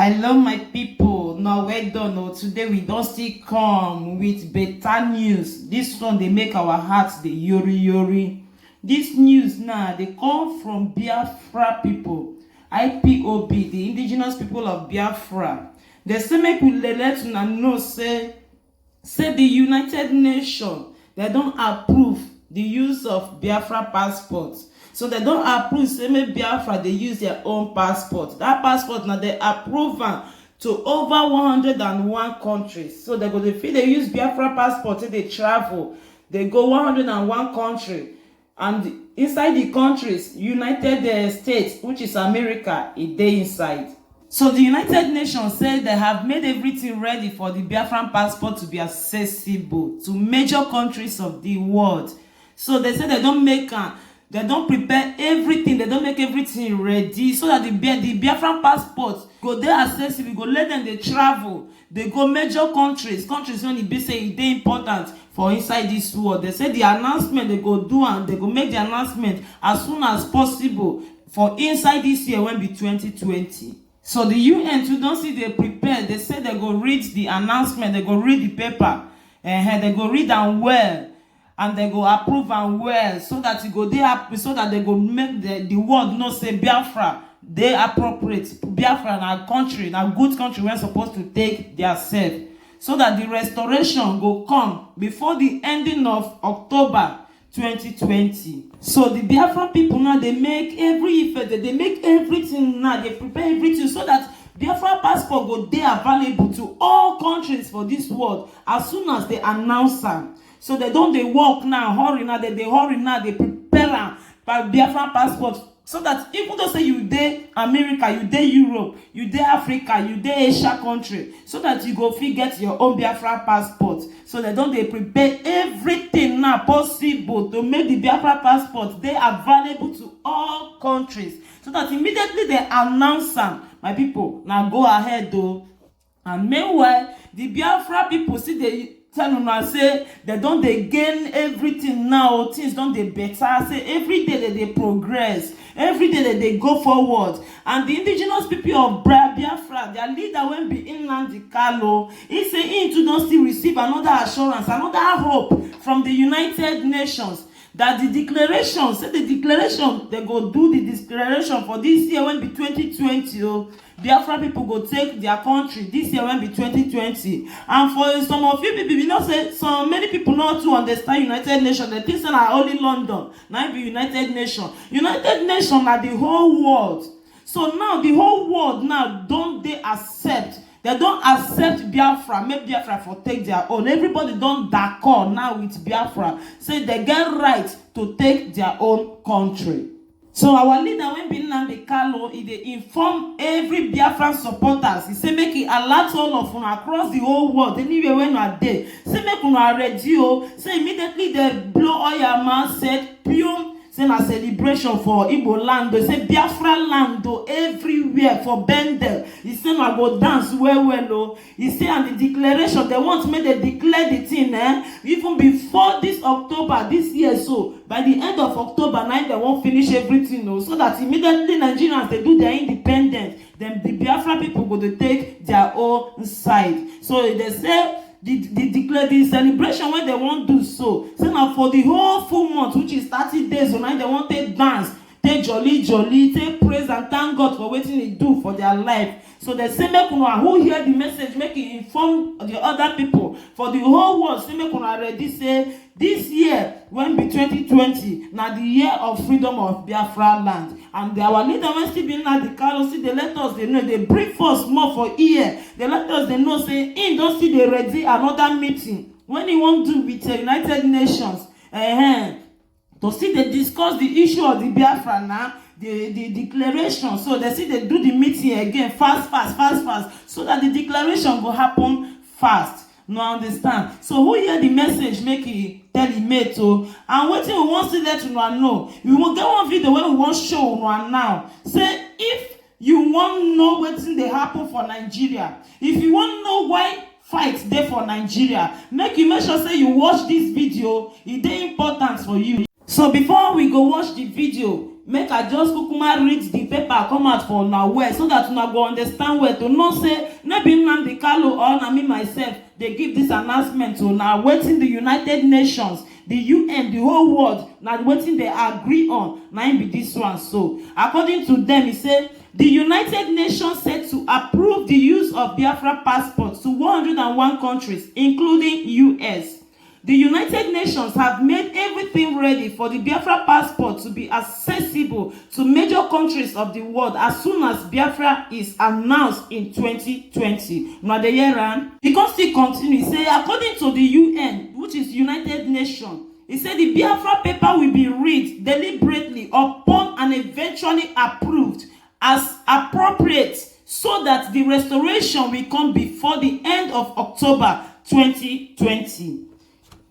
Hello my people, now well done. Today we don't still come with better news. This one they make our hearts the yori. This news now they come from Biafra people, IPOB, the indigenous people of Biafra. They say make we let una know say the United Nations they don't approve the use of Biafra passports. So they don't approve, say make Biafra they use their own passport. That passport now they approve to over 101 countries. So they go they feel they use Biafra passport till they travel. They go 101 country. And inside the countries, United States, which is America, is there inside. So the United Nations said they have made everything ready for the Biafran passport to be accessible to major countries of the world. So they say they don't prepare everything, they don't make everything ready so that the Biafran passport go there accessible, go let them they travel, they go major countries when it be say they important for inside this world. They say the announcement they go do and they go make the announcement as soon as possible for inside this year when be 2020. So the UN too don't see they prepare. They say they go read the announcement, they go read the paper, and they go read them well. And they go approve and well so that it go there, so that they go make the world know say Biafra they appropriate. Biafra na country, na good country we're supposed to take their self. So that the restoration go come before the ending of October 2020. So the Biafra people now they make every effort, they make everything now, they prepare everything so that Biafra passport go there available to all countries for this world as soon as they announce them. So they don't they walk now, hurry now, they hurry now, they prepare by Biafra passport. So that even though say you there America, you there Europe, you there Africa, you there Asia country, so that you go get your own Biafra passport. So they don't they prepare everything now possible to make the Biafra passport they available to all countries. So that immediately they announce them, my people, now go ahead though. And meanwhile, the Biafra people see they tell una say they gain everything now, things don't they better, say every day they progress, every day they go forward. And the indigenous people of Biafra, their leader when be Nnamdi Kanu, he say he too don't still receive another assurance, another hope from the United Nations that the declaration, say the declaration, they go do the declaration for this year when be 2020. Biafra people go take their country this year when be 2020. And for some of you people, you know say so many people not to understand United Nations. They think are only London. Now be United Nations. United Nations are the whole world. So now the whole world now don't they accept. They don't accept Biafra. Make Biafra for take their own. Everybody don't d'accord now with Biafra. Say they get right to take their own country. So our leader when be Nnamdi Kanu, he inform every Biafran supporters. He say make it alert all of una across the whole world. Anywhere when you are there, say make una ready. Say immediately they blow all your man said pure. Say na celebration for Igbo land. They say Biafra land everywhere for Bendel. He say na go dance well. He say and the declaration they want make they declare the thing even before this October this year. So by the end of October 9 they won't finish everything so that immediately Nigerians they do their independence. Then the Biafra people go to take their own side. So they say the celebration when they want to do so now for the whole full month, which is 30 days, so now they want to dance, take jolly, take praise and thank God for what they do for their life. So they say make una who hear the message, make it inform the other people for the whole world. Say make una ready say this year when be 2020 now the year of freedom of Biafra land. And our leader when still be Nnamdi Kanu, see they let us they know they bring force more for year. They let us they know say in don't see they ready another meeting when he want to do with the United Nations to see they discuss the issue of the Biafra now. The declaration, so they see they do the meeting again fast, so that the declaration will happen fast. No understand. So who hear the message make it tell him mate and what we want to let you know. We will get one video where we want show one now. Say if you want to know what's they happen for Nigeria, if you want to know why fight there for Nigeria, make sure say you watch this video. It's important for you. So before we go watch the video, make I just kukuma read the paper come out for una well, so that una go understand well, to know say no be Nnamdi Kanu or na me myself dey give this announcement to una. Wetin the United Nations, the UN, the whole world, na wetin they agree on, na im be this one. So according to them, e say the United Nations said to approve the use of Biafra passports to 101 countries, including US. The United Nations have made everything ready for the Biafra passport to be accessible to major countries of the world as soon as Biafra is announced in 2020. Now the year he can still continue. He say according to the UN, which is United Nations, he said the Biafra paper will be read deliberately upon and eventually approved as appropriate, so that the restoration will come before the end of October 2020.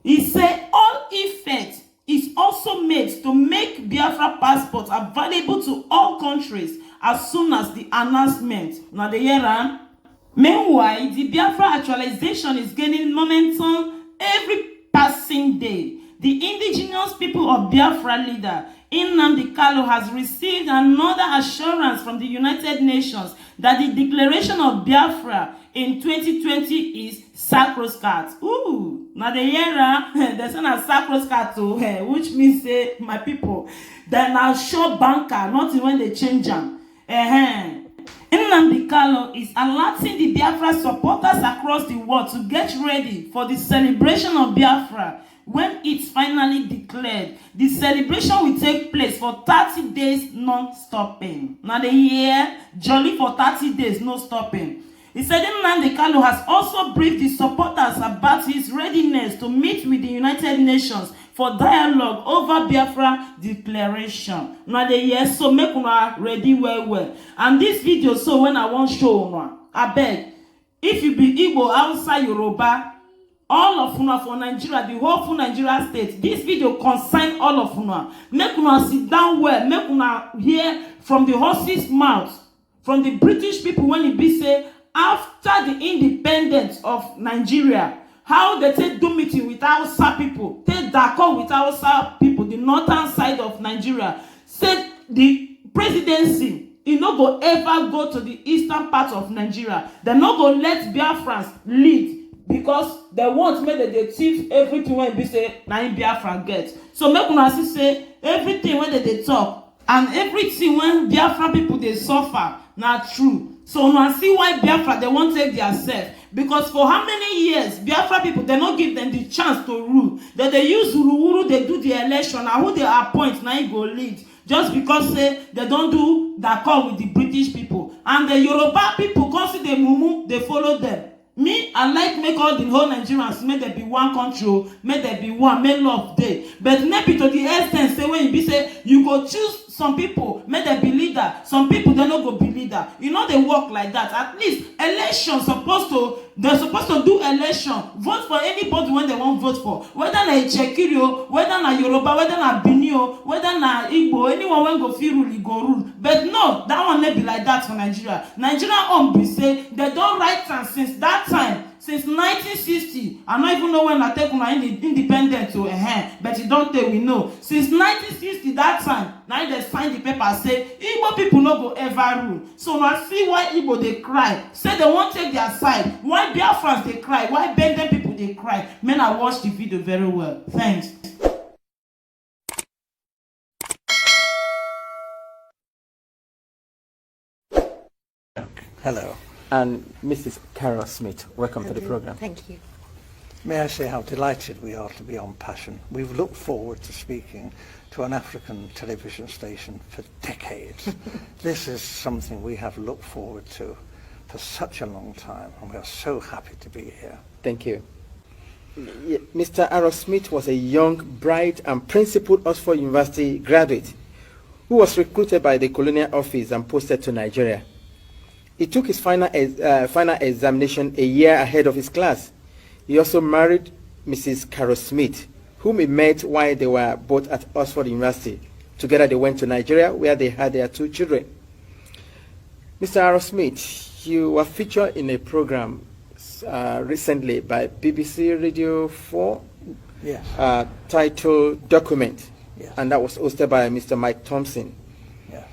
He said all effort is also made to make Biafra passports available to all countries as soon as the announcement. Now the year. Meanwhile, the Biafra actualization is gaining momentum every passing day. The indigenous people of Biafra leader Nnamdi Kanu has received another assurance from the United Nations that the declaration of Biafra in 2020 is sacrosanct. Ooh, now the year they say na sacrosanct to which means say my people, they now sure banker, not when they change them. Nnamdi Kanu is alerting the Biafra supporters across the world to get ready for the celebration of Biafra. When it's finally declared, the celebration will take place for 30 days non-stopping. Now the year jolly for 30 days no stopping. He said Nnamdi Kanu has also briefed the supporters about his readiness to meet with the United Nations for dialogue over Biafra declaration. Now the year so make una ready well. And this video, so when I want show una, I beg, if you be Igbo outside Yoruba, all of una for Nigeria, the whole full Nigeria state, this video concern all of una. Make una sit down well, make una hear from the horse's mouth, from the British people when it be say, after the independence of Nigeria, how they take do meeting with Hausa people, take Dakar with Hausa people, the northern side of Nigeria, said the presidency, e no go ever go to the eastern part of Nigeria. They no go let Biafrans lead, because they want make they thief everything when be say na in Biafra get. So make una see say everything when they talk and everything when Biafra people they suffer na true. So una see why Biafra they won't take their self, because for how many years Biafra people they not give them the chance to rule. That they use Uruuru, they do the election, and who they appoint now go lead. Just because say they don't do that call with the British people, and the Yoruba people come see the mumu, they follow them. Me, I like make all the whole Nigerians, make there be one country, make there be one, make love day. But maybe to the extent say when you be say you go choose some people, make them be leader. Some people they not go be leader. You know they work like that. At least election they're supposed to do election. Vote for anybody when they want vote for. Whether na Ichekirio, whether na Yoruba, whether na Benio, whether na Igbo, anyone when go feel rule, go rule. But no, that one may be like that for Nigeria. Nigeria be say they don't write time since that time. Since 1960, I don't even know when I take my independent to but you don't tell we know. Since 1960, that time, now they sign the paper say Igbo people no go ever rule. So now see why Igbo they cry. Say they won't take their side. Why Biafrans they cry? Why Benden people they cry? Men, I watched the video very well. Thanks. Hello. And Mrs. Carol Smith, welcome to the program. Thank you. May I say how delighted we are to be on Passion. We've looked forward to speaking to an African television station for decades. This is something we have looked forward to for such a long time, and we are so happy to be here. Thank you. Mr. Aaron Smith was a young, bright, and principled Oxford University graduate who was recruited by the Colonial Office and posted to Nigeria. He took his final examination a year ahead of his class. He also married Mrs. Carol Smith, whom he met while they were both at Oxford University. Together they went to Nigeria, where they had their 2 children. Mr. Aaron Smith, you were featured in a program recently by BBC Radio 4, yes, titled Document. Yes. And that was hosted by Mr. Mike Thompson. Yes.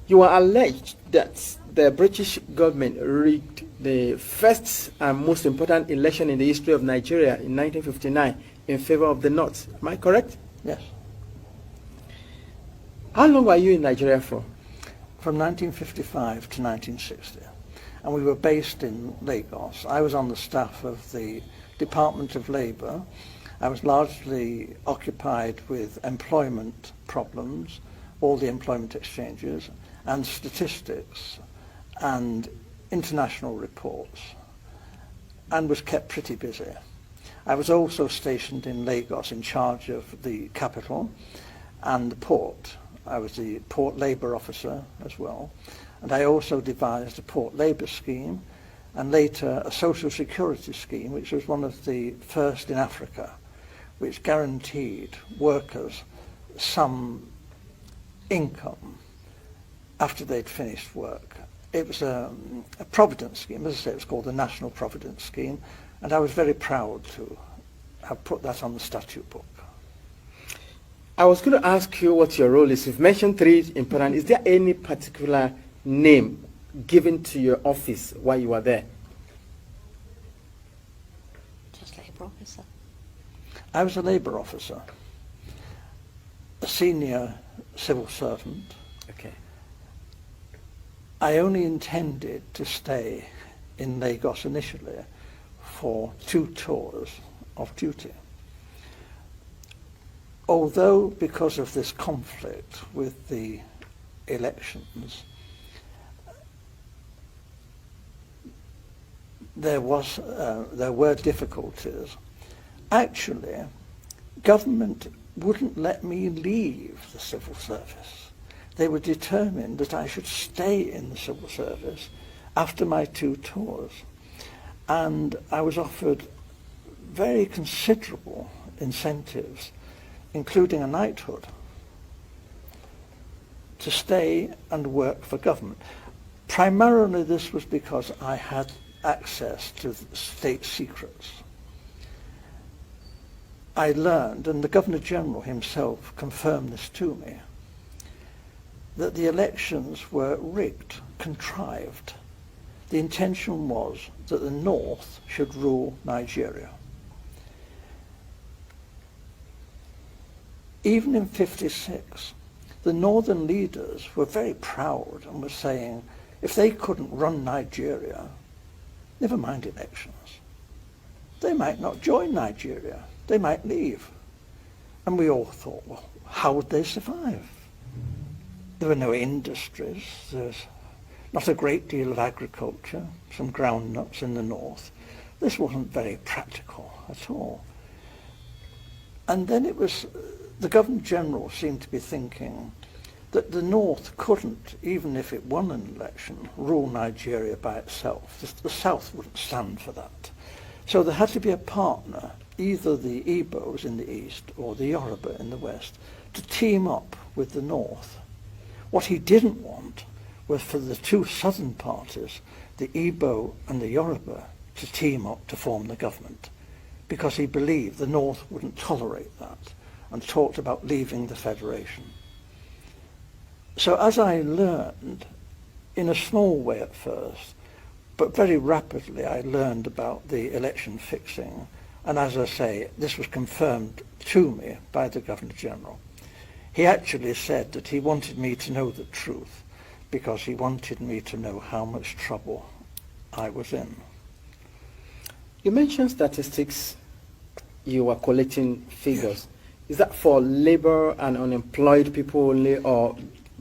You are alleged that the British government rigged the first and most important election in the history of Nigeria in 1959 in favor of the North. Am I correct? Yes. How long were you in Nigeria for? From 1955 to 1960. And we were based in Lagos. I was on the staff of the Department of Labour. I was largely occupied with employment problems, all the employment exchanges, and statistics and international reports, and was kept pretty busy. I was also stationed in Lagos in charge of the capital and the port. I was the port labour officer as well, and I also devised a port labour scheme and later a social security scheme, which was one of the first in Africa, which guaranteed workers some income after they'd finished work. It was a providence scheme. As I say, it was called the National Providence Scheme, and I was very proud to have put that on the statute book. I was going to ask you what your role is. You've mentioned three important. Is there any particular name given to your office while you were there? Just labour officer. I was a labour officer, a senior civil servant. Okay. I only intended to stay in Lagos initially for 2 tours of duty. Although, because of this conflict with the elections, there were difficulties. Actually, government wouldn't let me leave the civil service. They were determined that I should stay in the civil service after my 2 tours. And I was offered very considerable incentives, including a knighthood, to stay and work for government. Primarily this was because I had access to state secrets. I learned, and the Governor-General himself confirmed this to me, that the elections were rigged, contrived. The intention was that the North should rule Nigeria. Even in '56, the northern leaders were very proud and were saying, if they couldn't run Nigeria, never mind elections, they might not join Nigeria, they might leave. And we all thought, well, how would they survive? There were no industries, there's not a great deal of agriculture, some groundnuts in the north. This wasn't very practical at all. And then it was, the Governor-General seemed to be thinking that the North couldn't, even if it won an election, rule Nigeria by itself. The South wouldn't stand for that. So there had to be a partner, either the Igbos in the east or the Yoruba in the west, to team up with the North. What he didn't want was for the 2 southern parties, the Igbo and the Yoruba, to team up to form the government, because he believed the North wouldn't tolerate that and talked about leaving the federation. So as I learned, in a small way at first, but very rapidly I learned about the election fixing, and as I say, this was confirmed to me by the Governor-General. He actually said that he wanted me to know the truth because he wanted me to know how much trouble I was in. You mentioned statistics, you were collecting figures. Yes. Is that for labor and unemployed people only, or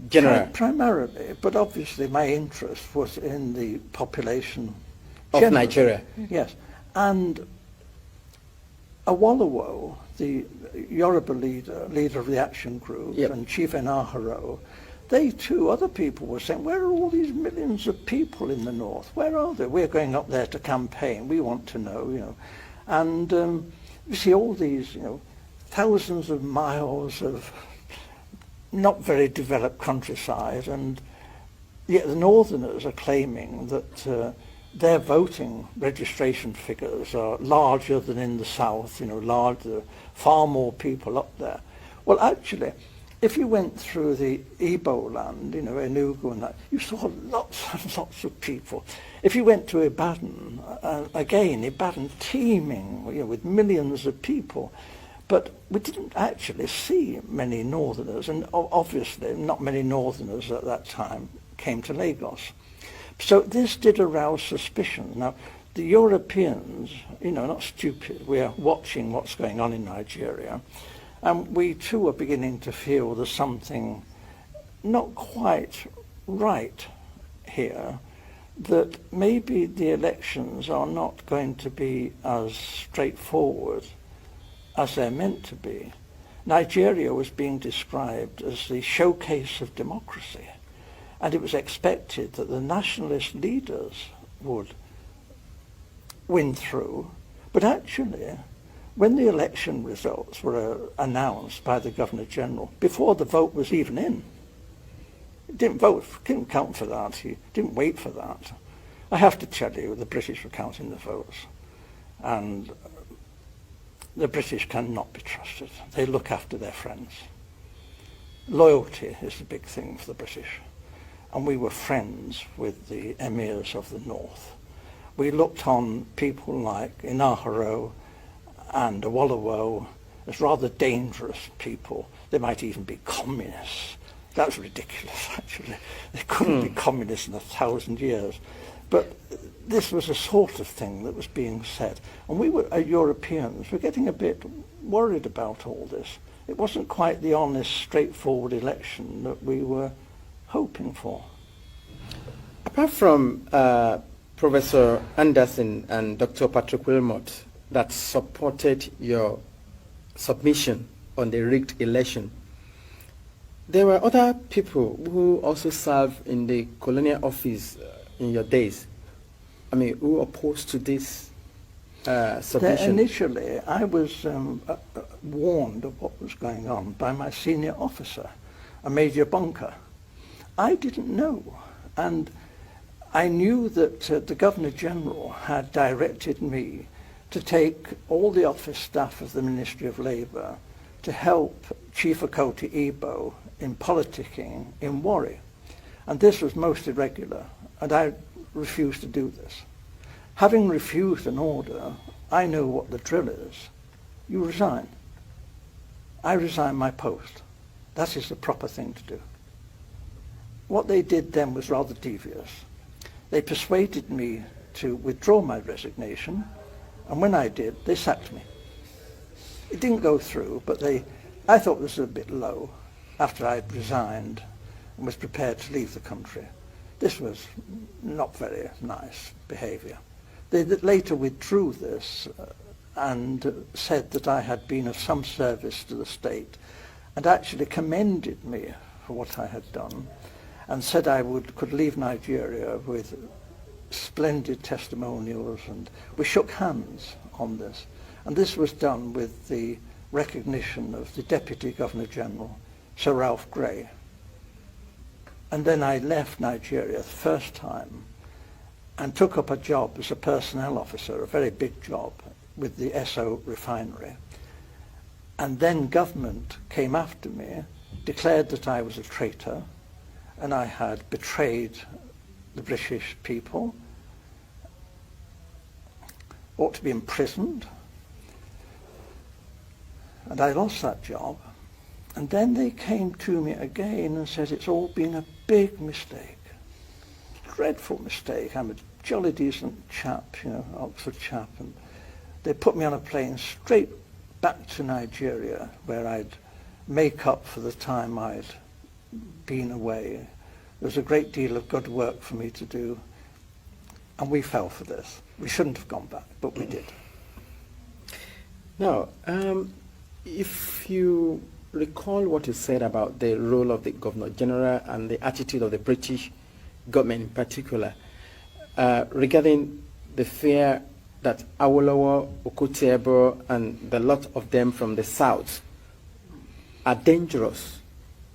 general? Primarily, but obviously my interest was in the population of generally. Nigeria. Yes, and Awolowo, the Yoruba leader of the action group, yep, and Chief Enaharo, they too, other people were saying, where are all these millions of people in the north? Where are they? We're going up there to campaign. We want to know, you know. And you see all these, you know, thousands of miles of not very developed countryside, and yet the northerners are claiming that their voting registration figures are larger than in the south, you know, larger, far more people up there. Well, actually, if you went through the Igbo land, Enugu and that, you saw lots and lots of people. If you went to Ibadan, again, Ibadan teeming, with millions of people. But we didn't actually see many northerners, and obviously not many northerners at that time came to Lagos. So this did arouse suspicion. Now, the Europeans, not stupid, we are watching what's going on in Nigeria, and we too are beginning to feel there's something not quite right here, that maybe the elections are not going to be as straightforward as they're meant to be. Nigeria was being described as the showcase of democracy, and it was expected that the nationalist leaders would win through. But actually, when the election results were announced by the Governor-General, before the vote was even in, he didn't count for that, he didn't wait for that. I have to tell you, the British were counting the votes, and the British cannot be trusted. They look after their friends. Loyalty is the big thing for the British. And we were friends with the emirs of the north. We looked on people like Inaharo and Awolowo as rather dangerous people. They might even be communists. That's ridiculous, actually. They couldn't be communists in 1,000 years. But this was a sort of thing that was being said. And we were, Europeans, were getting a bit worried about all this. It wasn't quite the honest, straightforward election that we were hoping for. Apart from Professor Anderson and Dr. Patrick Wilmot that supported your submission on the rigged election, there were other people who also served in the colonial office in your days. Who opposed to this submission? Initially, I was warned of what was going on by my senior officer, a Major Bunker. I didn't know, and I knew that the Governor-General had directed me to take all the office staff of the Ministry of Labour to help Chief Okoti Igbo in politicking in Warri. And this was most irregular, and I refused to do this. Having refused an order, I know what the drill is. You resign. I resign my post. That is the proper thing to do. What they did then was rather devious. They persuaded me to withdraw my resignation, and when I did, they sacked me. It didn't go through, but I thought this was a bit low after I'd resigned and was prepared to leave the country. This was not very nice behaviour. They later withdrew this and said that I had been of some service to the state, and actually commended me for what I had done, and said I could leave Nigeria with splendid testimonials, and we shook hands on this. And this was done with the recognition of the Deputy Governor-General, Sir Ralph Grey. And then I left Nigeria the first time and took up a job as a personnel officer, a very big job, with the Esso refinery. And then government came after me, declared that I was a traitor, and I had betrayed the British people, ought to be imprisoned, and I lost that job. And then they came to me again and said it's all been a big mistake, dreadful mistake. I'm a jolly decent chap, Oxford chap, and they put me on a plane straight back to Nigeria, where I'd make up for the time I'd been away. There was a great deal of good work for me to do, and we fell for this. We shouldn't have gone back, but we did. Now, if you recall what you said about the role of the Governor-General and the attitude of the British government in particular, regarding the fear that Awolowo, Okoti Igbo, and the lot of them from the south are dangerous.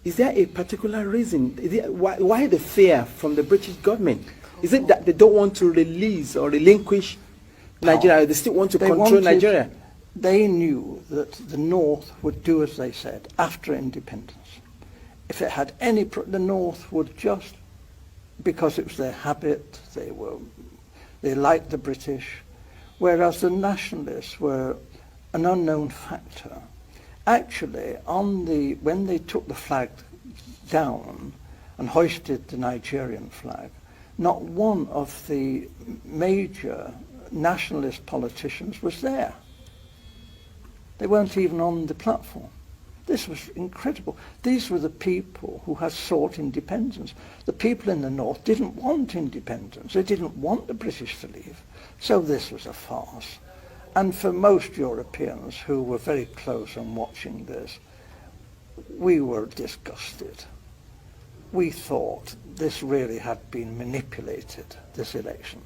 Is there a particular reason? Why the fear from the British government? Is it that they don't want to release or relinquish Nigeria? They still want to control Nigeria? they knew that the North would do as they said after independence. If it had any, the North would just, because it was their habit, they liked the British, whereas the nationalists were an unknown factor. Actually, when they took the flag down and hoisted the Nigerian flag, not one of the major nationalist politicians was there. They weren't even on the platform. This was incredible. These were the people who had sought independence. The people in the North didn't want independence. They didn't want the British to leave. So this was a farce. And for most Europeans who were very close and watching this, we were disgusted. We thought this really had been manipulated, this election.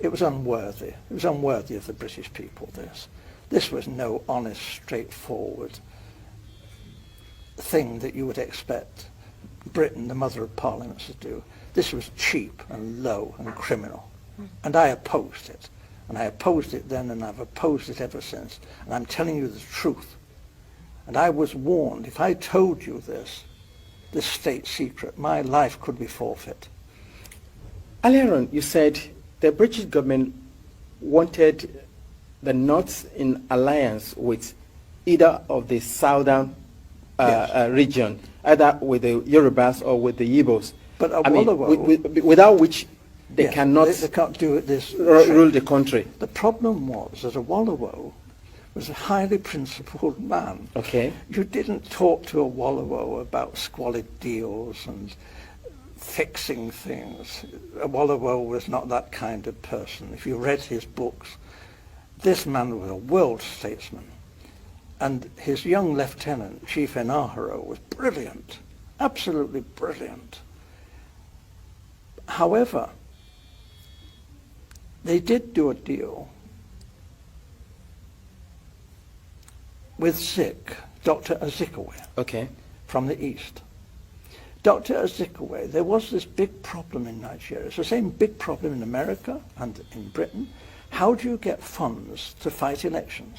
It was unworthy. It was unworthy of the British people, this. This was no honest, straightforward thing that you would expect Britain, the mother of parliaments, to do. This was cheap and low and criminal. And I opposed it. And I opposed it then, and I've opposed it ever since. And I'm telling you the truth. And I was warned, if I told you this state secret, my life could be forfeit. Earlier on, you said the British government wanted the North in alliance with either of the southern region, either with the Yorubas or with the Igbos. But without which they yes, cannot they can't do it rule the country. The problem was that Awolowo was a highly principled man. Okay. You didn't talk to Awolowo about squalid deals and fixing things. Awolowo was not that kind of person. If you read his books, this man was a world statesman. And his young lieutenant, Chief Enaharo, was brilliant, absolutely brilliant. However, they did do a deal with Zik, Dr. Azikiwe, okay, from the East. Dr. Azikiwe, there was this big problem in Nigeria. It's the same big problem in America and in Britain. How do you get funds to fight elections?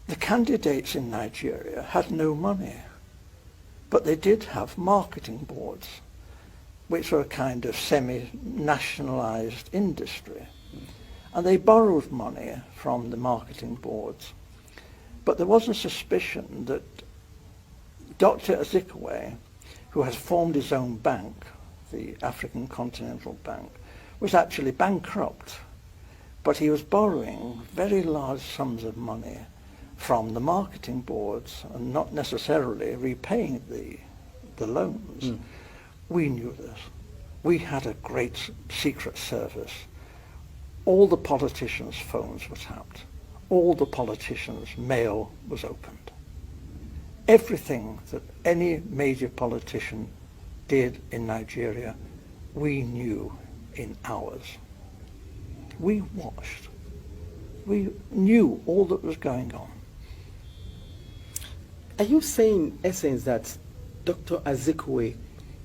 The candidates in Nigeria had no money, but they did have marketing boards, which were a kind of semi-nationalized industry. And they borrowed money from the marketing boards. But there was a suspicion that Dr. Azikiwe, who has formed his own bank, the African Continental Bank, was actually bankrupt. But he was borrowing very large sums of money from the marketing boards and not necessarily repaying the loans. We knew this. We had a great secret service. All the politicians' phones were tapped. All the politicians' mail was opened. Everything that any major politician did in Nigeria, we knew in hours. We watched. We knew all that was going on. Are you saying, in essence, that Dr. Azikiwe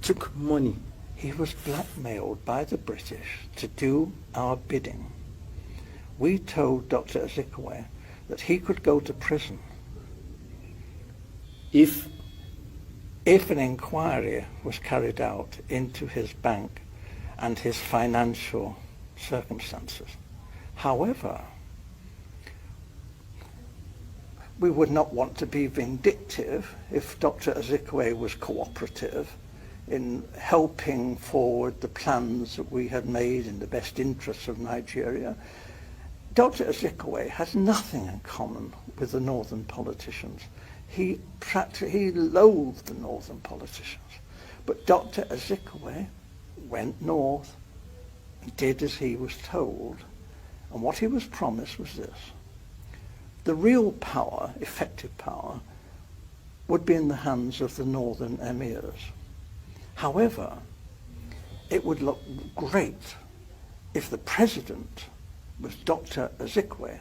took money? He was blackmailed by the British to do our bidding. We told Dr. Azikiwe that he could go to prison if an inquiry was carried out into his bank and his financial circumstances. However, we would not want to be vindictive if Dr. Azikiwe was cooperative in helping forward the plans that we had made in the best interests of Nigeria. Dr. Azikiwe has nothing in common with the northern politicians. He loathed the northern politicians. But Dr. Azikiwe went north and did as he was told. And what he was promised was this: the real power, effective power, would be in the hands of the northern emirs. However, it would look great if the president was Dr. Azikiwe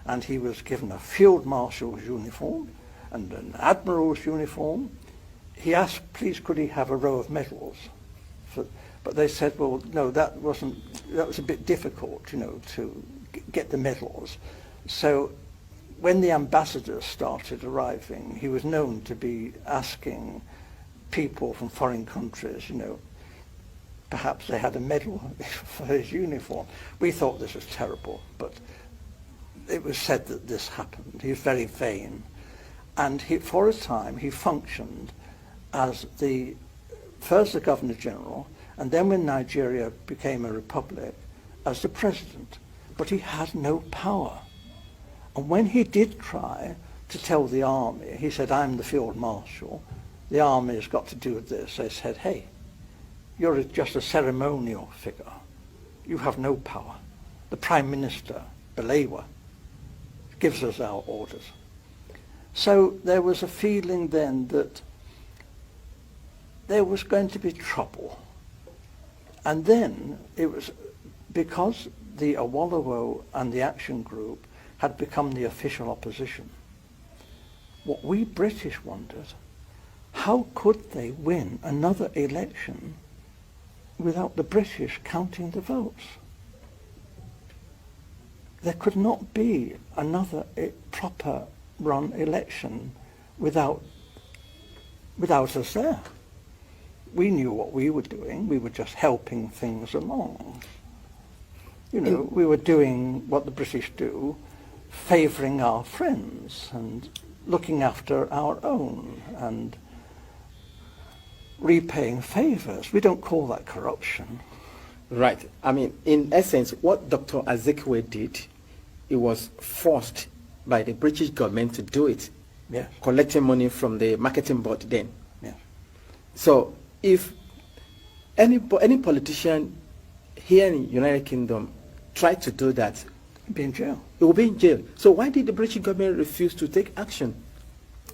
and he was given a field marshal's uniform and an admiral's uniform. He asked, please, could he have a row of medals? But they said, well, no, that was a bit difficult, to get the medals. So when the ambassadors started arriving, he was known to be asking people from foreign countries, perhaps they had a medal for his uniform. We thought this was terrible, but it was said that this happened. He was very vain. And for a time, he functioned as first the Governor General, and then when Nigeria became a republic, as the president. But he had no power. And when he did try to tell the army, he said, I'm the field marshal, the army has got to do with this. They said, hey, you're just a ceremonial figure. You have no power. The Prime Minister, Balewa, gives us our orders. So there was a feeling then that there was going to be trouble. And then it was because the Awolowo and the Action Group had become the official opposition. What we British wondered, how could they win another election without the British counting the votes? There could not be another proper run election without us there. We knew what we were doing. We were just helping things along. We were doing what the British do, favouring our friends and looking after our own and repaying favours. We don't call that corruption. Right. I mean, in essence, what Dr. Azikiwe did, it was forced by the British government to do it. Yes. Collecting money from the marketing board then. Yes. So if any politician here in the United Kingdom tried to do that, be in jail. It will be in jail. So why did the British government refuse to take action?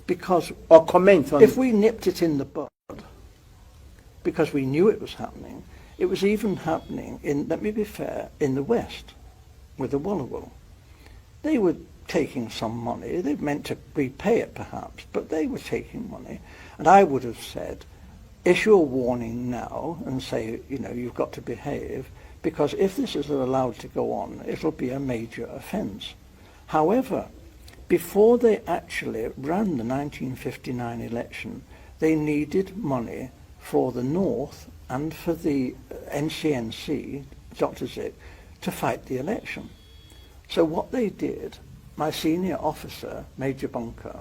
Because or comment on if we nipped it in the bud, because we knew it was happening, it was even happening in, let me be fair, in the West with the Awolowo. They were taking some money. They meant to repay it perhaps, but they were taking money. And I would have said, issue a warning now and say, you've got to behave, because if this is allowed to go on, it'll be a major offence. However, before they actually ran the 1959 election, they needed money for the North and for the NCNC, Dr. Zik, to fight the election. So what they did, my senior officer, Major Bunker,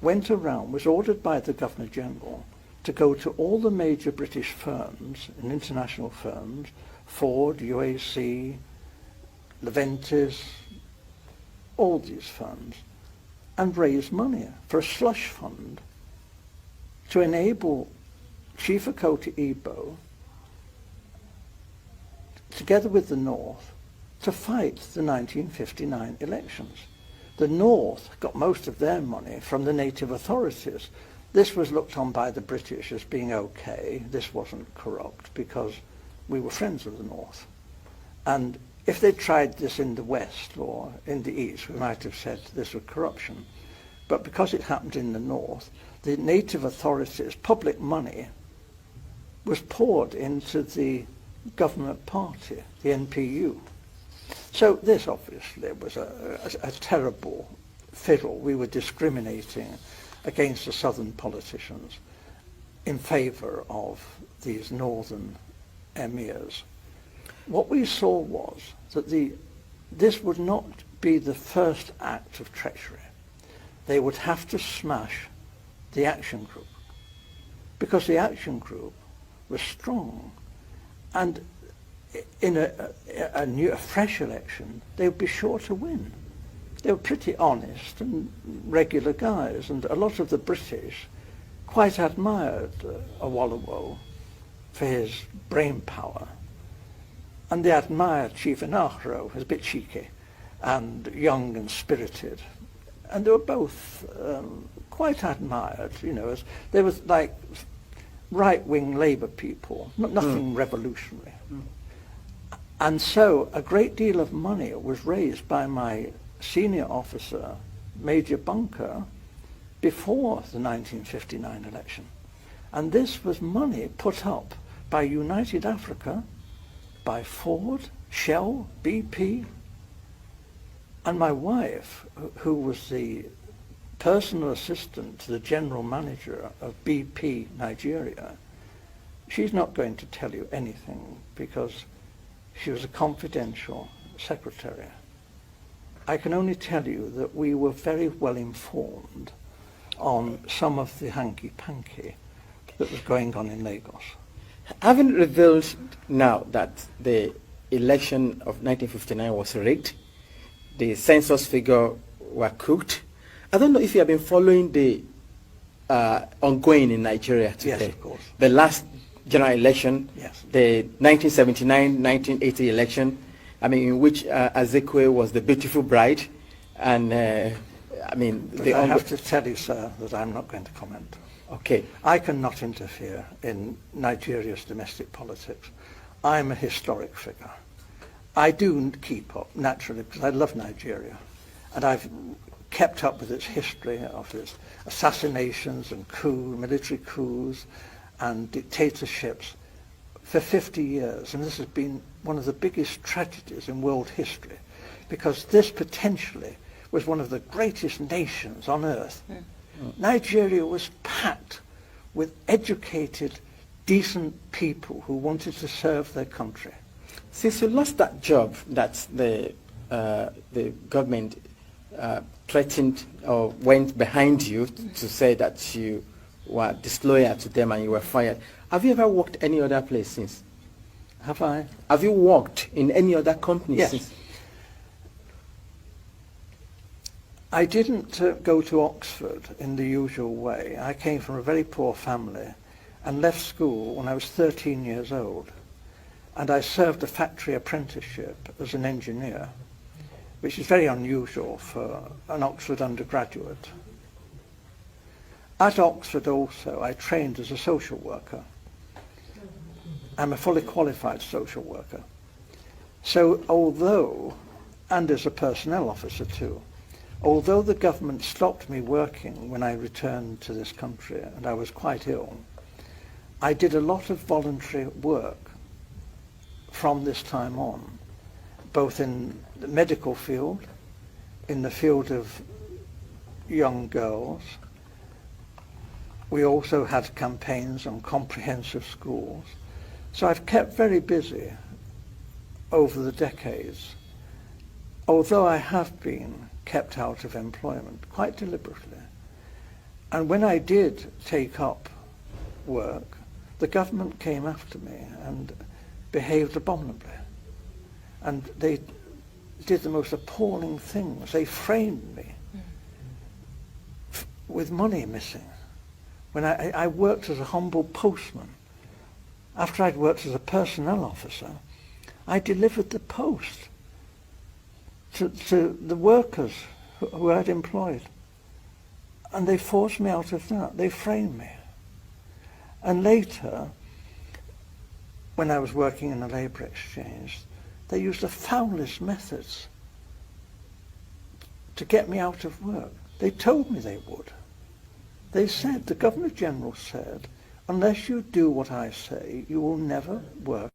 went around, was ordered by the Governor General to go to all the major British firms and international firms, Ford, UAC, Leventis, all these firms, and raise money for a slush fund to enable Chief Okoti Igbo, together with the North, to fight the 1959 elections. The North got most of their money from the native authorities. This was looked on by the British as being okay. This wasn't corrupt because we were friends of the North. And if they tried this in the West or in the East, we might have said this was corruption. But because it happened in the North, the native authorities, public money, was poured into the government party, the NPU. So this obviously was a terrible fiddle. We were discriminating against the southern politicians in favour of these northern emirs. What we saw was that this would not be the first act of treachery. They would have to smash the Action Group, because the Action Group was strong, and in a fresh election they would be sure to win. They were pretty honest and regular guys, and a lot of the British quite admired Awolowo for his brain power, and they admired Chief Inahro as a bit cheeky and young and spirited, and they were both quite admired, as they were like right-wing Labour people, nothing revolutionary. And so a great deal of money was raised by my senior officer, Major Bunker, before the 1959 election. And this was money put up by United Africa, by Ford, Shell, BP, and my wife, who was the personal assistant to the general manager of BP Nigeria, she's not going to tell you anything because she was a confidential secretary. I can only tell you that we were very well informed on some of the hanky-panky that was going on in Lagos. Having revealed now that the election of 1959 was rigged, the census figure were cooked, I don't know if you have been following the ongoing in Nigeria today. Yes, of course. The last general election, Yes. the 1979-1980 election, I mean, in which Azekwe was the beautiful bride, and I mean, But I have to tell you, sir, that I'm not going to comment. Okay. I cannot interfere in Nigeria's domestic politics. I'm a historic figure. I do keep up, naturally, because I love Nigeria, and I've kept up with its history of its assassinations and military coups and dictatorships for 50 years. And this has been one of the biggest tragedies in world history, because this potentially was one of the greatest nations on earth. Nigeria was packed with educated, decent people who wanted to serve their country. Since you lost that job that the government threatened or went behind you to say that you were disloyal to them and you were fired, have you ever worked any other place since? Have I? Have you worked in any other company Yes. since? I didn't go to Oxford in the usual way. I came from a very poor family and left school when I was 13 years old. And I served a factory apprenticeship as an engineer, which is very unusual for an Oxford undergraduate. At Oxford also, I trained as a social worker. I'm a fully qualified social worker. So although, and as a personnel officer too, although the government stopped me working when I returned to this country and I was quite ill, I did a lot of voluntary work from this time on, both in the medical field, in the field of young girls. We also had campaigns on comprehensive schools. So I've kept very busy over the decades, although I have been kept out of employment quite deliberately. And when I did take up work, the government came after me and behaved abominably. And they did the most appalling things. They framed me with money missing. When I worked as a humble postman, after I'd worked as a personnel officer, I delivered the post to the workers who I'd employed. And they forced me out of that. They framed me. And later, when I was working in a labour exchange, they used the foulest methods to get me out of work. They told me they would. They said, the Governor General said, unless you do what I say, you will never work